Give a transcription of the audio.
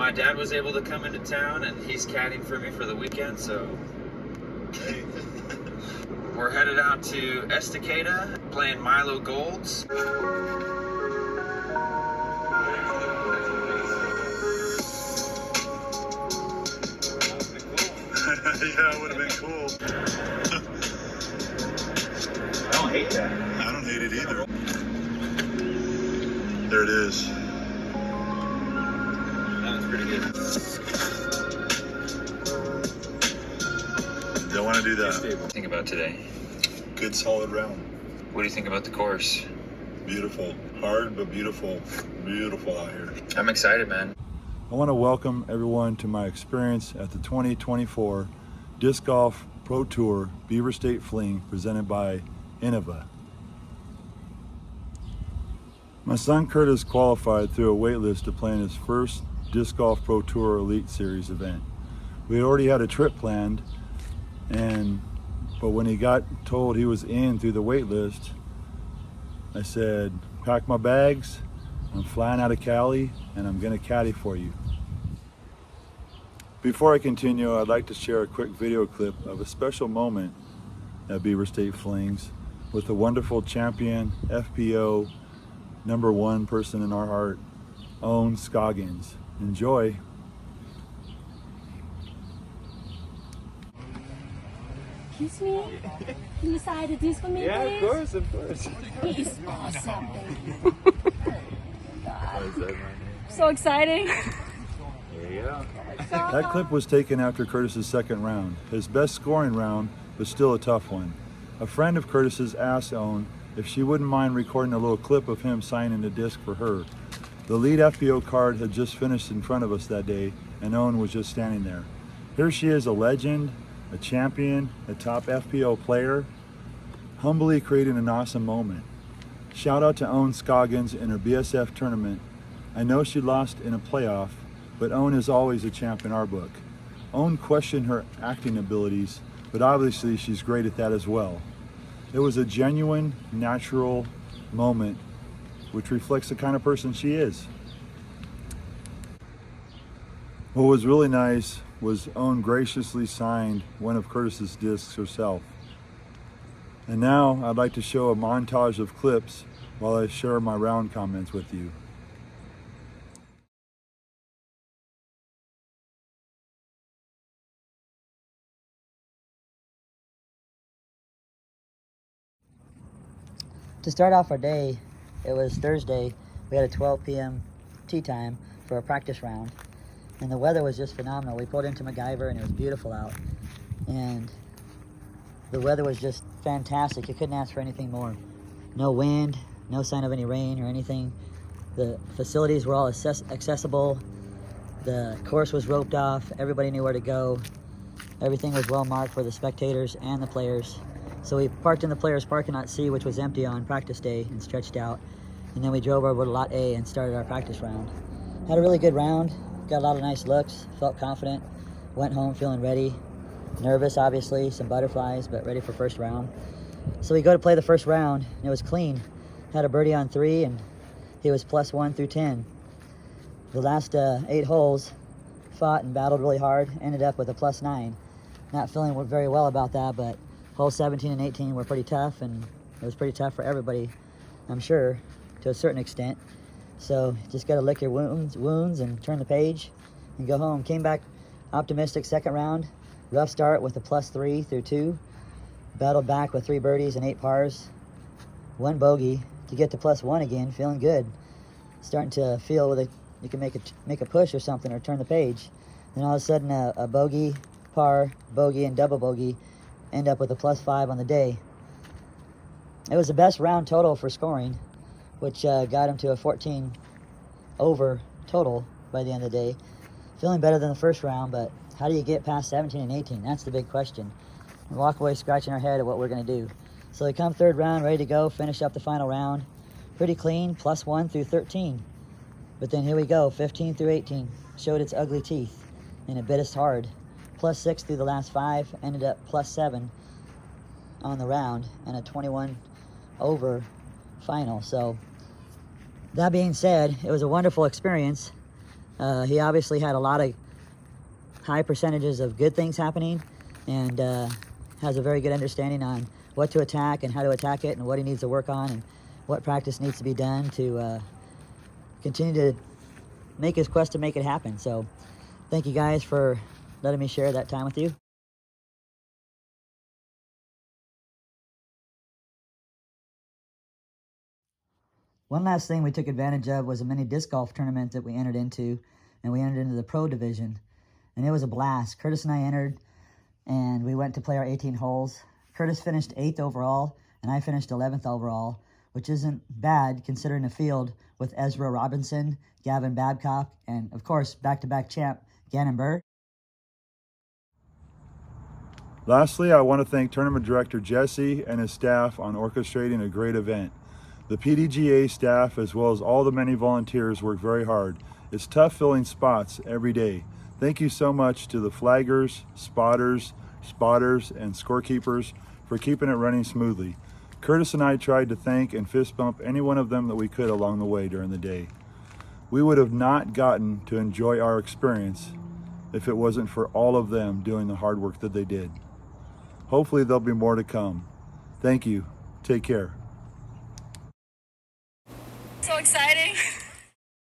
My dad was able to come into town, and he's caddying for me for the weekend, so Hey. we're headed out to Estacada, playing Milo Golds. Yeah, it would have been cool. I don't hate that. I don't hate it either. There it is. That was pretty good. Don't want to do that. What do you think about today? Good solid round. What do you think about the course? Beautiful. Hard, but beautiful. Beautiful out here. I'm excited, man. I want to welcome everyone to my experience at the 2024 Disc Golf Pro Tour Beaver State Fling presented by Innova. My son Curtis qualified through a wait list to play in his first Disc Golf Pro Tour Elite Series event. We had already had a trip planned, but when he got told he was in through the wait list, I said, pack my bags, I'm flying out of Cali, and I'm gonna caddy for you. Before I continue, I'd like to share a quick video clip of a special moment at Beaver State Flings with the wonderful champion FPO #1 person in our heart, Owen Scoggins. Enjoy. Kiss me? Can you sign a disc for me, Yeah, please? of course. He's awesome, baby. God. So exciting. There you go. That clip was taken after Curtis's second round, his best scoring round, but still a tough one. A friend of Curtis's asked Owen if she wouldn't mind recording a little clip of him signing the disc for her. The lead FPO card had just finished in front of us that day, and Owen was just standing there. Here she is, a legend, a champion, a top FPO player, humbly creating an awesome moment. Shout out to Owen Scoggins in her BSF tournament. I know she lost in a playoff, but Owen is always a champ in our book. Owen questioned her acting abilities, but obviously she's great at that as well. It was a genuine, natural moment, which reflects the kind of person she is. What was really nice was Owen graciously signed one of Curtis's discs herself. And now I'd like to show a montage of clips while I share my round comments with you. To start off our day, it was Thursday. We had a 12 p.m. tee time for a practice round, and the weather was just phenomenal. We pulled into MacGyver and it was beautiful out, and the weather was just fantastic. You couldn't ask for anything more. No wind, no sign of any rain or anything. The facilities were all accessible. The course was roped off. Everybody knew where to go. Everything was well marked for the spectators and the players. So we parked in the players' parking lot C, which was empty on practice day and stretched out. And then we drove over to lot A and started our practice round. Had a really good round, got a lot of nice looks, felt confident, went home feeling ready. Nervous, obviously, some butterflies, but ready for first round. So we go to play the first round, and it was clean. Had a birdie on 3, and he was +1 through 10. The last 8 holes, fought and battled really hard, ended up with a +9. Not feeling very well about that, but holes 17 and 18 were pretty tough, and it was pretty tough for everybody, I'm sure, to a certain extent. So just got to lick your wounds and turn the page and go home. Came back optimistic second round. Rough start with a +3 through 2. Battled back with 3 birdies and 8 pars. 1 bogey to get to +1 again, feeling good. Starting to feel that you can make a push or something or turn the page. Then all of a sudden a bogey, par, bogey, and double bogey end up with a +5 on the day. It was the best round total for scoring, which got him to a 14 over total by the end of the day. Feeling better than the first round, but how do you get past 17 and 18? That's the big question. And walk away scratching our head at what we're going to do. So we come third round, ready to go, finish up the final round. Pretty clean, +1 through 13. But then here we go, 15 through 18. Showed its ugly teeth, and it bit us hard. +6 through the last 5, ended up +7 on the round, and a 21 over final. So that being said, it was a wonderful experience. He obviously had a lot of high percentages of good things happening, and has a very good understanding on what to attack and how to attack it and what he needs to work on and what practice needs to be done to continue to make his quest to make it happen. So thank you guys for letting me share that time with you. One last thing we took advantage of was a mini disc golf tournament that we entered into, and we entered into the pro division, and it was a blast. Curtis and I entered, and we went to play our 18 holes. Curtis finished 8th overall, and I finished 11th overall, which isn't bad considering the field with Ezra Robinson, Gavin Babcock, and of course, back-to-back champ, Gannon Burr. Lastly, I want to thank Tournament Director Jesse and his staff on orchestrating a great event. The PDGA staff, as well as all the many volunteers, work very hard. It's tough filling spots every day. Thank you so much to the flaggers, spotters, and scorekeepers for keeping it running smoothly. Curtis and I tried to thank and fist bump any one of them that we could along the way during the day. We would have not gotten to enjoy our experience if it wasn't for all of them doing the hard work that they did. Hopefully there'll be more to come. Thank you. Take care. So exciting.